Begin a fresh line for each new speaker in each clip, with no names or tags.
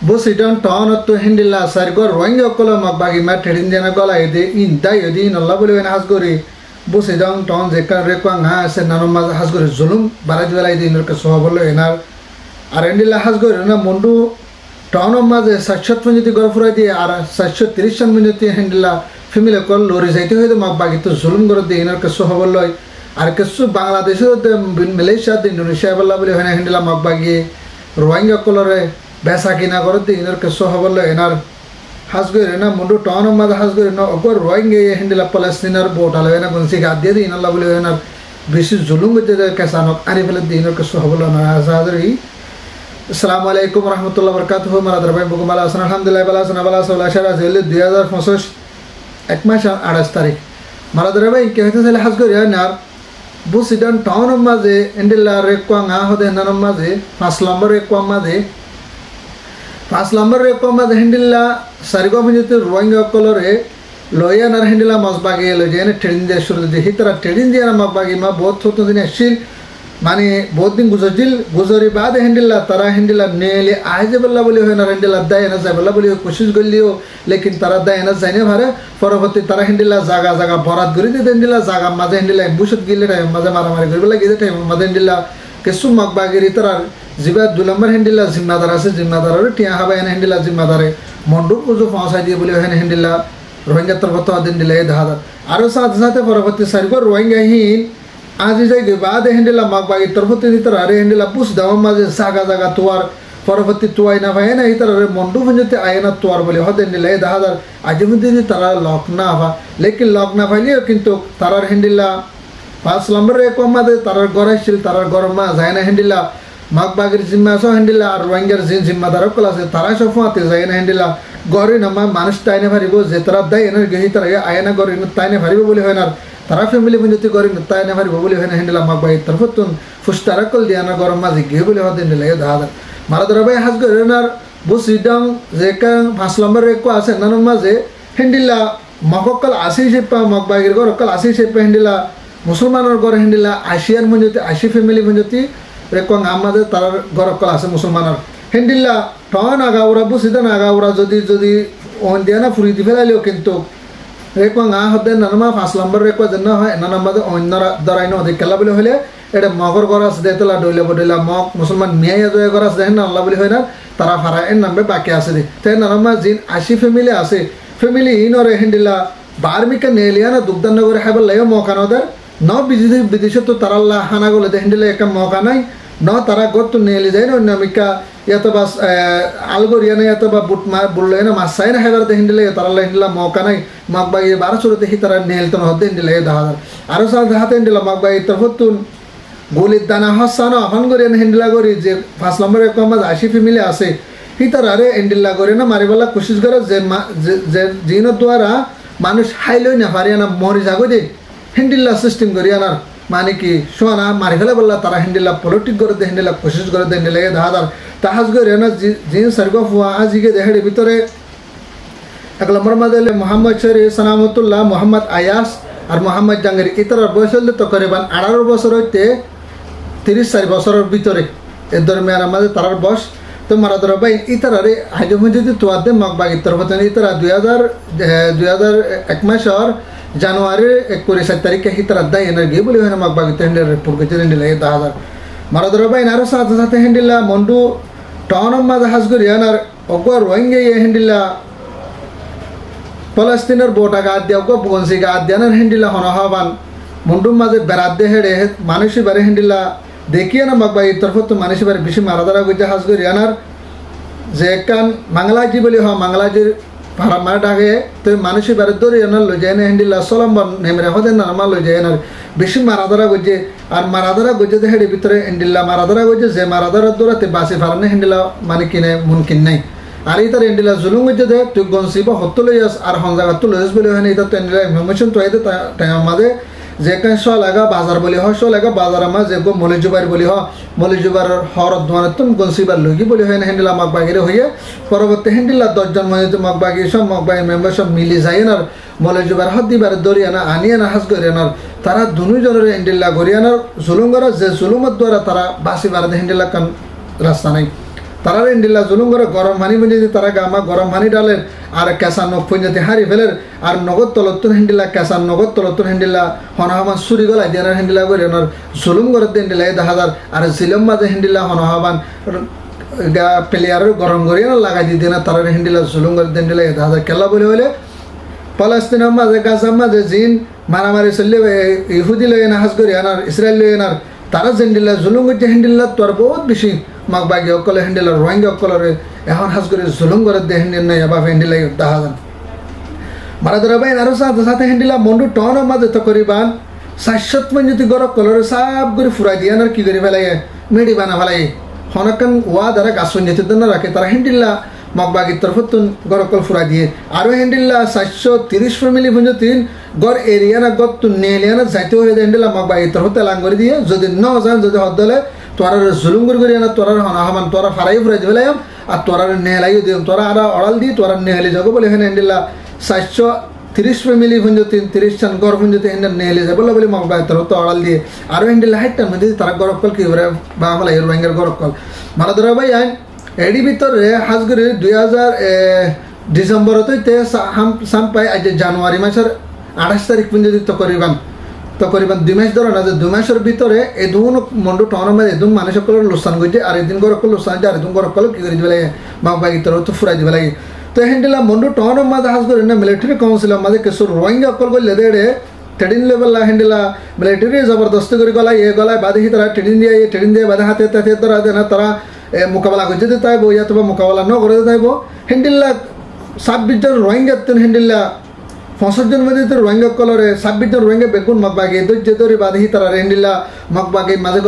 Busidon town to Hindilla Sargo, Roingo Colum of Bagima, Tedindiana Gola, in Diodin, or Labulu and Hasguri, Busidon town, Zeka Requang has and Nanoma Hasgur Zulum, Barajula in Nurkasovolo and Arendilla Hasgur and Mundu, town of Mother, such a 20 Gorfradi are such a Tirishan Minute Hindilla, familiar call, Lorizate the Mabagito Zulum Gor the Nurkasovolo, Arkasu, Bangladesh, the Malaysia, the Indonesia, Labulu and Hindilla Mabagi, Roingo Colore. Besakina Gordi inner Kasohavalo enar Hasgurina Mundu town of Mother Hasgurino, Ogor Roinge Hindila Palestina boat, Alena Gonsiga, Dedi in a Lavuena, Bishi Zulum with the Casano, Anivil the inner Kasohavalo Nazari. Assalamu alaikum Rahmatullah Barkatuhu, Mother Bukumalas, and Alhamdulillah, and Avalas, Lashara, the other Fosos, Ekmasha Arastari. Maradaraba, Kehazel Hasguriana, Busidan town of Maze, Indilla Requanga, the Nanamaze, Paslumber Requamaze. Pas lumber rekoma the Hindilla Sargo Minute Roinga colore Loyan or Hindilla Mosbagi Logena Tedin Shur the Hitra Tedin Mabagima both to the Nashil Mani both in Guzajil Guzariba the Hindilla Tara Hindilla Nele Ajabalabu and Hindilla Diana Zabalabu Kushis Gulio Lakin Tara Diana Zanevara for a Tara Hindilla Zaga Zaga Borat Guri the Hindilla Zaga Mazendilla Bushat Gillet and Mazamara Gurilla is the time Mazendilla Kesum Magbagiri Tara Ziba Dulamber Hindilla Zimnadarase Zimnadar Tiahaba and Hindilla Zimadare Mondu Uzu Fonsa Jibulu and Hindilla Rohingya Tarvato then delayed the other Arosa Zate for a Sargo Rohingya Hin Aziza Giba the Hindilla Magbai Tarvati Hindilla Pus Dama Saga Zaga Tuar for a Tuaina Vayana Hitler Mondu Vunjate Ayana Tuar Boli then delayed the other Ajamuti Tara Loknava Lake Loknava Kinto Tara Hindilla Pas lumber Ekoma the Tara Gorashil Tara Gorma Zaina Hindilla Magbagir Zimaso Handilla, Ranger Zin Madarokola, Tarashofa, Zaina Handilla, Gorinama, Manstaina Haribo, Zetra, Diana Gahitra, Ayana Gorin, Tiny Haribo, Tara family when you Gorin, Tiny Haribo, and Handilla Magbai, Tarfutun, Fustarakal, Diana Gormazi, Gabula, then the Layada. Maradarabai has Gorinar, Busidang, Zeka, Paslumber Requas, and Nanamaze, Handilla, Makokal, Asishipa, Magbagir, Gorokal, Asishipa, Handilla, Musulman or Gorhandilla, Ashian Munjuti, Ashi family Munjuti. Requang Amada Tar Gorakolas Musulmanar. Hindilla, Ton Agaura, Busidan Agaura, Zodi, on Diana Furi Velio Kinto. Requang Ahadan Nama, Faslumber request and Nanamada on Darino, the Calabule, at a Mogor Goras, Detala, Dolabodilla, Mok, Musulman, Mia Goras, then Lavulina, Tarafara, and Number Bakasidi. Ten Nama Zin, Ashi family, Ase, family in or a Hindilla, Barbika Neliana, Dugdanagur have a Leo Mokanoda, no Bidisha to Tarala, Hanago, the Hindilla Mokanai. No Tara got to nail is Namika Yatabas Algoriana Yataba Butma Bulena Masai have the Hindle Tarala Hindla Mokanai Magbai Barasur the Hitara Nailton of the Hindle the other Arasa the Hatendilla Magbai Tarhutun Gulidana Hasana Hungarian Hindlagori Paslumber Comas Ashi Familia say Hitarare Indilla Gorena Maribala Kushizgara Zeno Dwara Manush Hilo Navariana Morizagodi Hindilla system Goriana Maniki, Shona, Marigala, Tara Hindilla, political the Hindilla, Pushes Gor the Nilay, the other Tahasgo Rena, Jin Sargofua, Azige, the head Vitore, Akalamarmadele, Muhammad Shari, Sanamutullah, Muhammad Ayas, or Muhammad Jangari, Itara Bosel, the Tokoreban, Arar Bosorote, Tiris Saribosor Vitore, Edormana Mother Tarar Bosch, the Maradarabai, Itare, I don't want to them Magbai, Tarvatan Itara, the other Ekmashar. January Ekurisa Tarika Hitra Diana Gibuli and Magbagitender Purgatin delay the other. Maradarabai Narasa Hendilla, Mondu, Town of Mother Hasguriana, Ogor Wenge Hendilla, Palestiner Botaga, the Ogo Bonsiga, Diana Hendilla Honahavan, Mundu Mother Barade Head, Manishi Barhendilla, Dekiana Magbai Tarfotu Manishi Bishim Maradara with the Hasguriana, Zekan, Mangala Gibuli, Mangalaji. Paramadaga, the Manishi Baradoriana, Lojana Hindilla, Solomon, Nemrehodan, Nama Lojana, Bishim Maradara Guji, and Maradara Guja the head Vitre, Indilla Maradara Guja, Maradara Dura, the Basifarne Hindilla, Manikine, Munkine. Arita Indilla Zulum with the to Gonsiba, Hotulayas, Arhonzagatulas, Bilhanita, Tendra, Motion to the Tayamade, Zekan Sholaga, Bazar Boliho, Sholaga, Bazarama, Zego, Molijubar Boliho, Molijubar, Horror Donatum, Gonsiba, Lugi, Bolihan, Hindilla Magbagiro here, for what the Hindilla Dodjan Monito Magbagisha, Magbai members of Milizainer, Molijubar Hadi Baradoriana, Aniana Hasgoriana, Tara Dunujar Indilla Goriana, Zulungara, Zuluma Dora Tara, Basivar the Hindilla Rastanai. তারা হেন্ডিল্লা জুলুম করে গরম পানি পুঞ্জি তারা gamma গরম পানি ডালের আর কেঁচা নখ পুঞ্জাতে হারি ফেলের আর নগদ তলতুন হেন্ডিল্লা কেঁচা নগদ তলতুন হেন্ডিল্লা হনহামান চুরি গলাই দিয়ে হেন্ডিল্লা করে জুলুম করে হেন্ডিল্লা 10,000 আর জিলম মাঝে হেন্ডিল্লা হনহামান প্লেয়ারের গরম করিয়ে লাগাই দিয়ে তারা হেন্ডিল্লা জুলুম করে হেন্ডিল্লা 10,000 খেলা বলে হলে পালাস্তিনের মাঝে গাজার মাঝে জিন মারামারি চললে ইহুদি লই না হাজ করি আনার ইসরায়েল লই আনার তারা হেন্ডিল্লা জুলুম করছে হেন্ডিল্লা তোর বহুত বেশি মাক বাগি অকলে হেন্ডিল্লা রোহিঙ্গা অকলরে এখন হাজ করে জুলুম করে দে হেন্ডিল নাই এবার হেন্ডিল্লা 10,000 মারা ধরা ভাই আরো সাথে সাথে হেন্ডিল্লা মন্ডু টনের মাঝে তো করিবান 700 মান যদি গরক কলরে সাপ করে ফুরাই দিয়ে আর কি করে ফেলাই মেডি বানা ফেলাই হনকান ওয়া দ্বারা গাছন যেতে না রাখে তারা হেন্ডিল্লা মগবাগির তরফতুন গরকল ফুরা দিয়ে আরো হেন্ডিল্লা 730 ফ্যামিলি ভুঞ্জতিন গড় এরিয়ানা গড় তুন নেলিয়ানা যাইতে হয়ে হেন্ডিল্লা মগবাগির তরফ তেলাং করে দিয়ে যদি ন যান যদি হদলে তোরা জুলুম করে না তোরা হনাহমান তোরা ফারাই ফুরাই দিলাম আর তোরা নেলাইও দিম তোরা আর অড়াল দি তোরা নেহেলি যাবো বলে হেন্ডিল্লা 730 ফ্যামিলি ভুঞ্জতিন 30 জন গড় ভুঞ্জতি হেন্ডেল নেহেলি যাবো বলে মগবাগির তরফ তো অড়াল দিয়ে আরো হেন্ডিল্লা হাইটটার মধ্যে তারা গরকল কি করে বা আমলা এর ব্যাঙ্গের গরকল মারা ধরা ভাই আইন এডি ভিতরে হাজগুড়ি 2000 ডিসেম্বরতে সাম্পাই আজ জানুয়ারি মাসের 28 তারিখ পর্যন্ত তকরিবান 2 মাস ধরে না যে 2 মাসের ভিতরে এদুন মন্ডু টর্নামেন্ট এদুন মানুষ সকলের লোকসান করছে আর একদিন গরক লোকসান আর একদিন গরক কি করে দিবে লাগে মা বাগি তোর তো ফুরাই দিবে লাগে তো হেন্ডিলা মন্ডু টর্নামেন্ট মাঝে হাজগুড়ি না মিলিটারি কাউন্সিল মাঝে কিছু রোহিঙ্গা অকল করলে দেড়ে ট্রেডিং লেভেল হেন্ডিলা মিলিটারি জবরদস্তি করে গলায় গলায় বাদে তারা ট্রেডিং দিয়ে বাদে হাতে তারা দেন তারা মোকাবেলা করতে দিতে হইব ইয়াতবা মোকাবেলা ন করে দিতে হইব হেন্ডিল্লা 26 জন রোহিঙ্গা হেন্ডিল্লা 65 জন মধ্যে রোহিঙ্গা কলরে 26 জন রোহিঙ্গা বেগুন মগবাগে যে দরি বাদহি তারা হেন্ডিল্লা মগবাগে মাঝে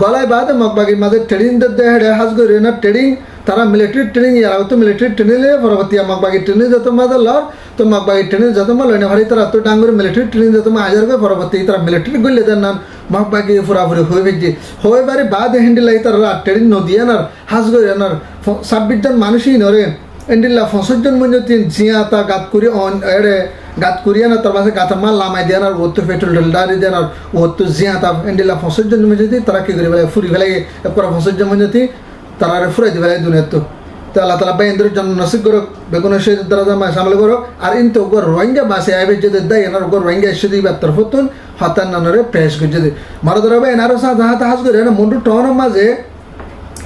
গলাই বাদে মগবাগে মাঝে ট্রেনিং দে হেডে হাজ করে না ট্রেনিং তারা মিলিটারি ট্রেনিং ইয়ারা তো মিলিটারি ট্রেনিং লে পরবর্তী মগবাগে ট্রেনিং যত মাঝে লর তো মগবাগে ট্রেনিং যত মা লইনা ভারি তারা তো ডাঙ্গুর মিলিটারি ট্রেনিং যত মা হাজার করে পরবর্তী তারা মিলিটারি গলে দেন না মগবাগে ফুরাফুরি হয়ে গেছে হয়ে বারে বাদে হেন্ডিল্লা তারা ট্রেনিং নদিয়ানার হাজ করে আনার 26 জন মানুষই নরে হেন্ডিল্লা 65 জন মধ্যে তিন জিয়া তা গাত করি অন এড়ে গাত করিয়া না তার পাশে গাতা মাল লামাই দেন আর ওত্তর পেট্রোল ডারি দেন আর ওত্তর জিয়া তা হেন্ডিল্লা 65 জন মধ্যে তারা কি করে ফেলে ফুরি ফেলে পুরা 65 জন মধ্যে তারা ফুরাই দিবে দুনিয়া তো আল্লাহ তালা বাইন্দ্রের জন্য নসিব করো বেগুনের সহিত দ্বারা সামল করো আর ইনতো গর রোহিঙ্গা বাসে আইবে যদি দেয় এনার গর রোহিঙ্গা এসে দিই বাত্তর ফতুন হাতান নানরে পেশ করে যদি মারা ধরা ভাই এনারও সাথে হাত হাজ করে না মন্ডু টনের মাঝে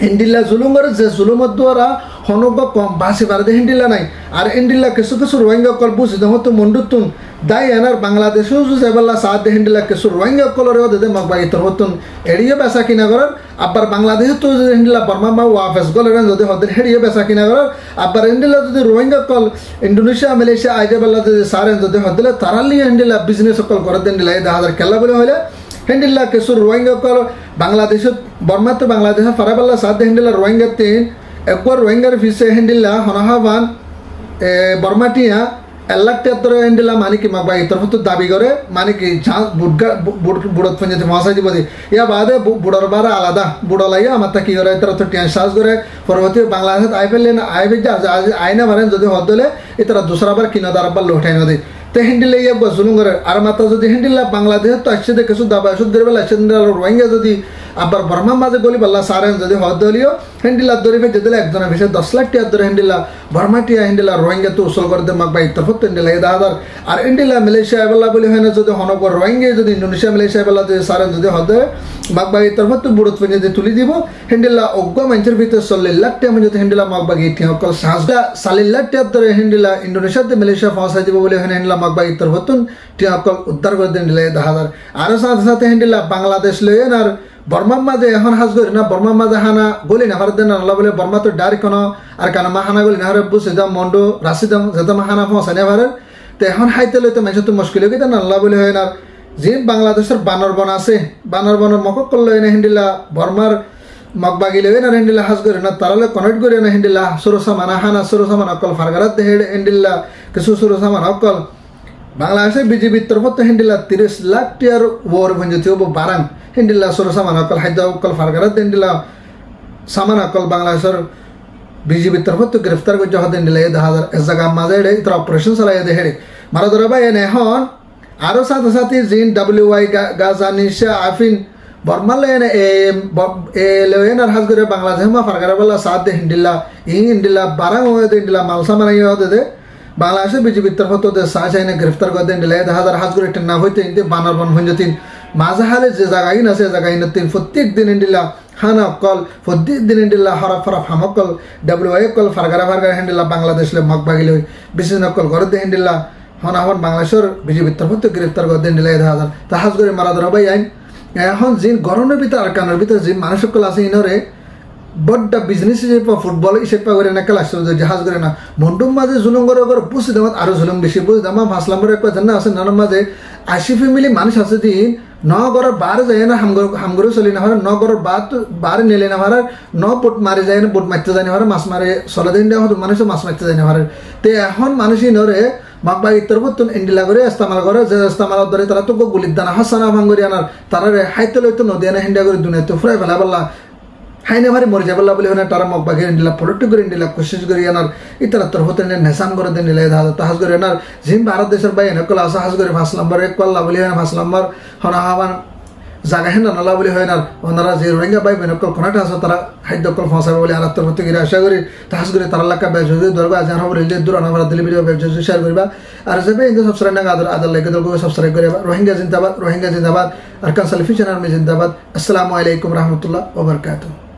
হেন্ডিল্লা জুলুম করে যে জুলুমের দ্বারা হনক কম বাসি বাড়াতে হেন্ডিল্লা নাই আর হেন্ডিল্লা কিছু রোহিঙ্গা কল বুঝি হতো মন্ডুতুন দাই এনার বাংলাদেশেও যে এবেলা সাথে হেন্ডিল্লা কিছু রোহিঙ্গা কলরেও দে মগবাগি তোর হতুন এড়িয়ে বেচা কিনা করার আবার বাংলাদেশে তো যদি হেন্ডিল্লা বর্মা বা ওয়াফেস গলেন যদি হদের হেড়িয়ে বেচা কিনা করার আবার হেন্ডিল্লা যদি রোহিঙ্গা কল ইন্ডোনেশিয়া মালয়েশিয়া আইজাবেলা যদি সারেন যদি হদলে তারালি হেন্ডিল্লা বিজনেস কল করে হেন্ডিল্লা 10,000 খেলা বলে হলে হেন্ডিল্লা কিছু রোহিঙ্গা কল বাংলাদেশে বর্মা তো বাংলাদেশে ফারাবেলা সাথে হেন্ডিল্লা রোহিঙ্গা তিন একবার রোহিঙ্গার ফিসে হেন্ডিল্লা হনহাবান বর্মাটিয়া 1 লাখ তিয়াত্তর হেন্ডিল্লা মানে কি মগবাগি তরফ তো দাবি করে মানে কি বুড়ত পঞ্চায়েত মহাশয় দিব ইয়া বাদে বুড়োর বারে আলাদা বুড়ো লাগিয়ে আমার তা কি করে তারা তো টিয়ান সাজ করে পরবর্তী বাংলাদেশত আই ফেললে না আই ফেল আইনা মারেন যদি হদ দিলে এ তারা দুসরাবার কিনা দাঁড়াবার লোঠাই নদী তো হেন্ডিল্লা ইয়ে জুলুম করে আর মাত্র যদি হেন্ডিল্লা বাংলাদেশ তো আসছে কিছু দাবা ওষুধ ধরে বেলা রোহিঙ্গা যদি আবার বর্মার মাঝে গলি পাল্লা সারেন যদি হদ দলীয় হেন্ডিল্লা দরি ফেলে দিলে একজনের বিষয়ে 10 লাখ টিয়া ধরে হেন্ডিল্লা বর্মাটিয়া হেন্ডিল্লা রোহিঙ্গা তো উসল করে মাক বাই তরফ হেন্ডিল্লা 10,000 আর হেন্ডিল্লা মালয়েশিয়া বেলা বলি হয় না যদি হনকর রোহিঙ্গা যদি ইন্ডোনেশিয়া মালয়েশিয়া বেলা যদি সারেন যদি হদ মাক বাই তরফ তো বুড়ত ফেলে যদি তুলি দিব হেন্ডিল্লা অজ্ঞ মানুষের ভিতরে 40 লাখ টিয়া যদি হেন্ডিল্লা মাক বাগি ঠিক অকল 40 লাখ টিয়া ধরে হেন্ডিল্লা ইন্ডোনেশিয়াতে মালয়েশিয়া পৌঁছাই দিব বলে হয় হেন্ডিল্লা মাক বাগি তরফ টিয়া অকল উদ্ধার করে হেন্ডিল্লা 10,000 আরো সাথে সাথে হেন্ডিল্লা বাংলাদেশ লইয়েন আর বর্মার মাঝে এখন হাজ করি না বর্মার মাঝে হানা গলি না ভারত দেন আল্লাহ বলে বর্মা তো ডারি কোনো আর কানা মা হানা গলি না হারে বুঝে যাও মন্ডো রাশিদাম যেতাম হানা পৌঁছাই না ভারের তো এখন হাইতে লইতে মানুষ তো মুশকিল হয়ে গেছে আল্লাহ বলে হয় না যে বাংলাদেশের বানরবন আছে বানরবনের মকক করলো না হেন্ডিল্লা বর্মার মগবাগি লই না হেন্ডিল্লা হাজ করি না তারালে কনেক্ট করে না হেন্ডিল্লা সুরসা মানা হানা সুরসা মানা অকল ফারগারাত দেহে হেন্ডিল্লা কিছু সুরসা মানা অকল বাংলাদেশের বিজেপির তরফ তো হেন্ডিল্লা 30 লাখ টিয়ার ওর ভঞ্জতি হবো বারান হেন্ডিল্লা সরো সামান অকল হাইদ অকল ফারগারাত হেন্ডিল্লা সামান অকল বাংলাদেশের বিজেপির তরফ তো গ্রেফতার করছে হদ হেন্ডিল্লা 10,000 এক জায়গা মাঝে এটা অপারেশন চালাই হেড়ে মারা ধরা ভাই এনে এখন আরো সাথে সাথে জিন WY গাজা নিশা আফিন বর্মালে এ লেন আর হাজ করে বাংলাদেশ মা ফারগারা বলা সাথ দে হিন্দিলা হিন্দিলা বারাং হয়ে দে হিন্দিলা মালসা মারাই হতে দে বাংলাদেশের বিজেপির তরফ তো সাহ চাইনা গ্রেফতার করে দেন দিলে 1000 হাজ করে না হইতে ইনতে বানারবন হঞ্জতিন মাঝে হালে যে জায়গায় না সে জায়গায় না তিন প্রত্যেক দিন হিন্দিলা হানা কল প্রত্যেক দিন হিন্দিলা হরফ হরফ হামকল ডব্লিউআই কল ফারগারা হিন্দিলা বাংলাদেশ লে মগ বাগিলে বিশেষ নকল করে দে হিন্দিলা হন এখন বাংলাদেশের বিজেপির তরফ তো গ্রেফতার করে দেন দিলে 1000 তা হাজ করে মারা ধরা ভাই আইন এখন যে গরমের ভিতরে আর কানের ভিতরে যে মানুষ সকল আছে ইনরে বড্ডা বিজনেস হিসেবে ফুটবল হিসেবে করে না খেলা আসলে জাহাজ করে না মন্ডুম মাঝে জুলুম করে বুঝি দাম আরো জুলুম বেশি বুঝি দাম ভাসলাম একটা জানা আছে নানার মাঝে 80 ফ্যামিলি মানুষ আছে দিন ন গড়ের বারে যায় না হামগরে চলি না হয় ন গড়ের বারে নেলে না হয় ন বুট মারি যায় না বুট মারতে যায় না হয় মাছ মারে চলে দিন দেওয়া মানুষের মাছ মারতে যায় না হয় তে এখন মানুষই নরে মাকবাগ ইত্তরবতুন ইন্ডিলা করে ইস্তেমাল করে যে ইস্তেমালের ধরে তারা তো গুলির দানা হাসানা ভাঙ্গরি আনার তারা হাইতে লইতো নদী আনা হিন্ডা করে দুনিয়া তো ফুরাই ফেলা বললা হাইনে ভারি মরে যাবল্লা বলে হয় তারা মকবাগে ইন্ডিলা প্রোটেক্ট করে ইন্ডিলা কোশিশ করি আনার ইতারা তোর হতে নেশান করে দেন নিলে তাহাজ করে আনার জিম ভারত দেশের বাই এনে কলা সাহাজ করে 5 নম্বর 1 কল্লা বলে হয় 5 নম্বর হনা হাওয়ান জায়গা হেন নালা বলে হয় না ওনারা যে রোহিঙ্গা বাই বেনকল কোনাটা আছে তারা খাদ্য কল ফসাবে বলে আর তোর হতে গিয়ে আশা করি তাহাজ করে তারা লাকা বেজ দরবা আজান হবে রেলে দূর আনাবার দিলে ভিডিও বেজ শেয়ার করবা আর যাবে ইন্দু সাবস্ক্রাইব না আদর আদর লাইক দরগো সাবস্ক্রাইব করে রোহিঙ্গা জিন্দাবাদ আর কান সেলফি চ্যানেল মে জিন্দাবাদ আসসালামু আলাইকুম রাহমাতুল্লাহ ওয়া বারাকাতুহু।